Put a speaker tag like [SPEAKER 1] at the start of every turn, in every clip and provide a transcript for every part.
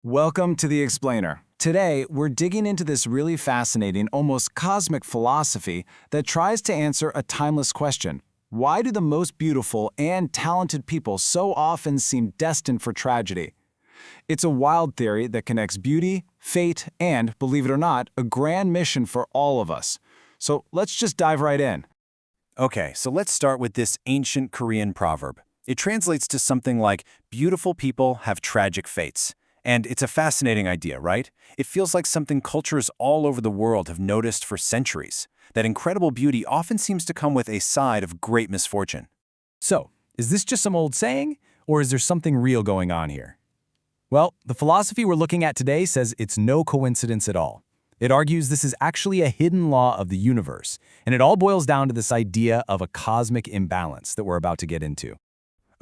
[SPEAKER 1] Welcome to The Explainer. Today, we're digging into this really fascinating, almost cosmic philosophy that tries to answer a timeless question. Why do the most beautiful and talented people so often seem destined for tragedy? It's a wild theory that connects beauty, fate, and, believe it or not, a grand mission for all of us. So let's just dive right in.
[SPEAKER 2] Okay, so let's start with this ancient Korean proverb. It translates to something like, beautiful people have tragic fates. And it's a fascinating idea, right? It feels like something cultures all over the world have noticed for centuries, that incredible beauty often seems to come with a side of great misfortune.
[SPEAKER 3] So, is this just some old saying, or is there something real going on here? Well, the philosophy we're looking at today says it's no coincidence at all. It argues this is actually a hidden law of the universe, and it all boils down to this idea of a cosmic imbalance that we're about to get into.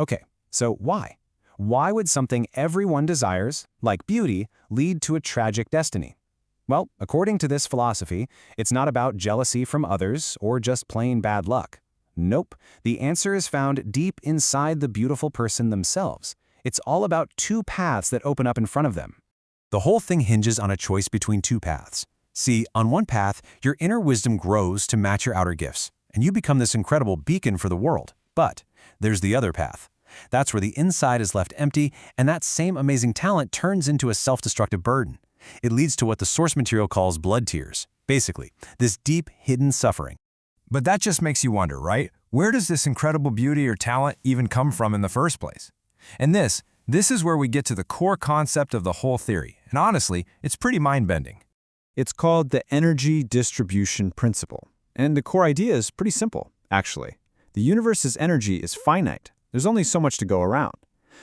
[SPEAKER 3] Okay, so why? Why would something everyone desires, like beauty, lead to a tragic destiny? Well, according to this philosophy, it's not about jealousy from others or just plain bad luck. Nope, the answer is found deep inside the beautiful person themselves. It's all about two paths that open up in front of them. The whole thing hinges on a choice between two paths. See, on one path, your inner wisdom grows to match your outer gifts, and you become this incredible beacon for the world. But there's the other path. That's where the inside is left empty, and that same amazing talent turns into a self-destructive burden. It leads to what the source material calls blood tears. Basically, this deep, hidden suffering.
[SPEAKER 4] But that just makes you wonder, right? Where does this incredible beauty or talent even come from in the first place? And this is where we get to the core concept of the whole theory. And honestly, it's pretty mind-bending.
[SPEAKER 5] It's called the energy distribution principle. And the core idea is pretty simple, actually. The universe's energy is finite. There's only so much to go around.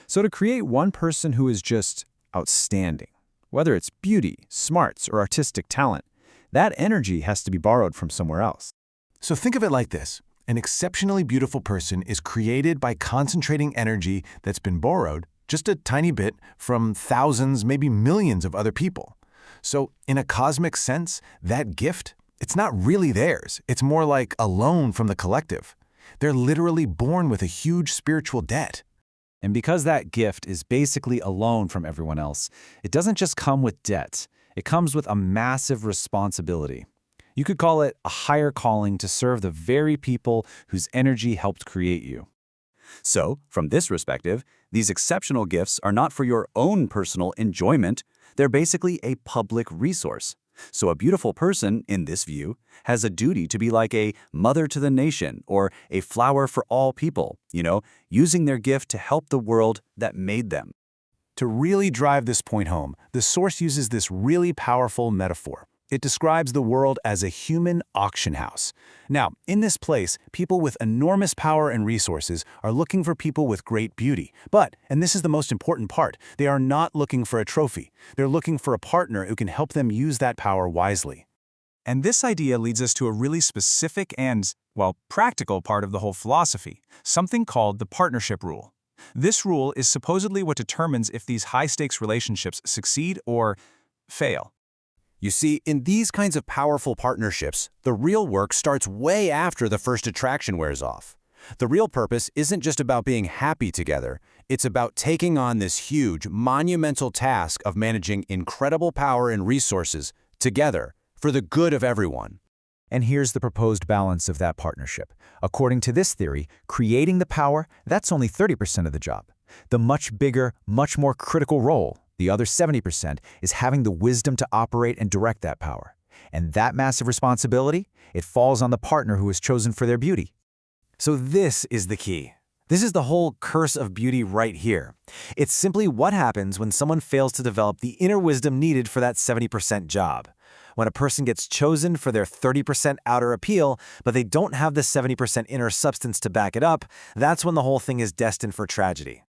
[SPEAKER 5] So to create one person who is just outstanding, whether it's beauty, smarts, or artistic talent, that energy has to be borrowed from somewhere else.
[SPEAKER 6] So think of it like this. An exceptionally beautiful person is created by concentrating energy that's been borrowed, just a tiny bit, from thousands, maybe millions of other people. So in a cosmic sense, that gift, it's not really theirs. It's more like a loan from the collective. They're literally born with a huge spiritual debt.
[SPEAKER 2] And because that gift is basically a loan from everyone else, it doesn't just come with debt. It comes with a massive responsibility. You could call it a higher calling to serve the very people whose energy helped create you. So, from this perspective, these exceptional gifts are not for your own personal enjoyment. They're basically a public resource. So a beautiful person, in this view, has a duty to be like a mother to the nation or a flower for all people, using their gift to help the world that made them.
[SPEAKER 6] To really drive this point home, the source uses this really powerful metaphor. It describes the world as a human auction house. Now, in this place, people with enormous power and resources are looking for people with great beauty. But, and this is the most important part, they are not looking for a trophy. They're looking for a partner who can help them use that power wisely.
[SPEAKER 1] And this idea leads us to a really specific and, practical part of the whole philosophy, something called the partnership rule. This rule is supposedly what determines if these high-stakes relationships succeed or fail.
[SPEAKER 2] You see, in these kinds of powerful partnerships, the real work starts way after the first attraction wears off. The real purpose isn't just about being happy together. It's about taking on this huge, monumental task of managing incredible power and resources together for the good of everyone.
[SPEAKER 3] And here's the proposed balance of that partnership. According to this theory, creating the power, that's only 30% of the job. The much bigger, much more critical role, the other 70%, is having the wisdom to operate and direct that power. And that massive responsibility, it falls on the partner who is chosen for their beauty.
[SPEAKER 2] So this is the key. This is the whole curse of beauty right here. It's simply what happens when someone fails to develop the inner wisdom needed for that 70% job. When a person gets chosen for their 30% outer appeal, but they don't have the 70% inner substance to back it up, that's when the whole thing is destined for tragedy.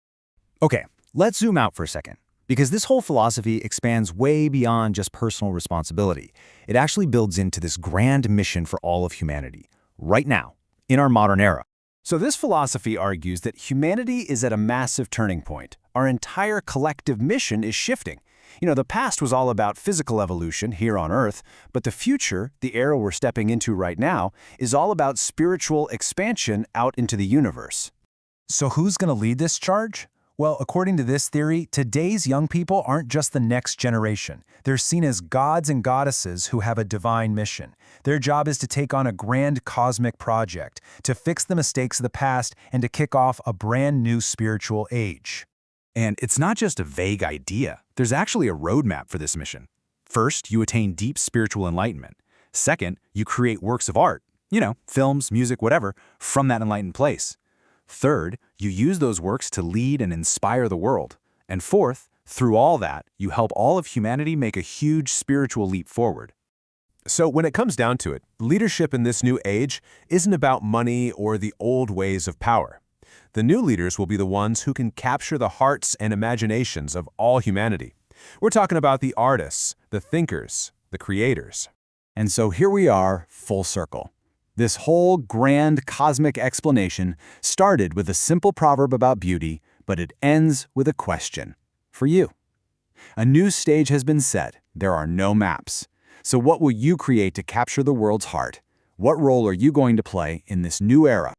[SPEAKER 3] Okay, let's zoom out for a second. Because this whole philosophy expands way beyond just personal responsibility. It actually builds into this grand mission for all of humanity, right now, in our modern era.
[SPEAKER 2] So this philosophy argues that humanity is at a massive turning point. Our entire collective mission is shifting. The past was all about physical evolution here on Earth, but the future, the era we're stepping into right now, is all about spiritual expansion out into the universe.
[SPEAKER 4] So who's going to lead this charge?
[SPEAKER 3] Well, according to this theory, today's young people aren't just the next generation. They're seen as gods and goddesses who have a divine mission. Their job is to take on a grand cosmic project, to fix the mistakes of the past, and to kick off a brand new spiritual age.
[SPEAKER 6] And it's not just a vague idea. There's actually a roadmap for this mission. First, you attain deep spiritual enlightenment. Second, you create works of art, films, music, whatever, from that enlightened place. Third, you use those works to lead and inspire the world. And fourth, through all that, you help all of humanity make a huge spiritual leap forward.
[SPEAKER 7] So when it comes down to it, leadership in this new age isn't about money or the old ways of power. The new leaders will be the ones who can capture the hearts and imaginations of all humanity. We're talking about the artists, the thinkers, the creators.
[SPEAKER 1] And so here we are, full circle. This whole grand cosmic explanation started with a simple proverb about beauty, but it ends with a question for you. A new stage has been set. There are no maps. So what will you create to capture the world's heart? What role are you going to play in this new era?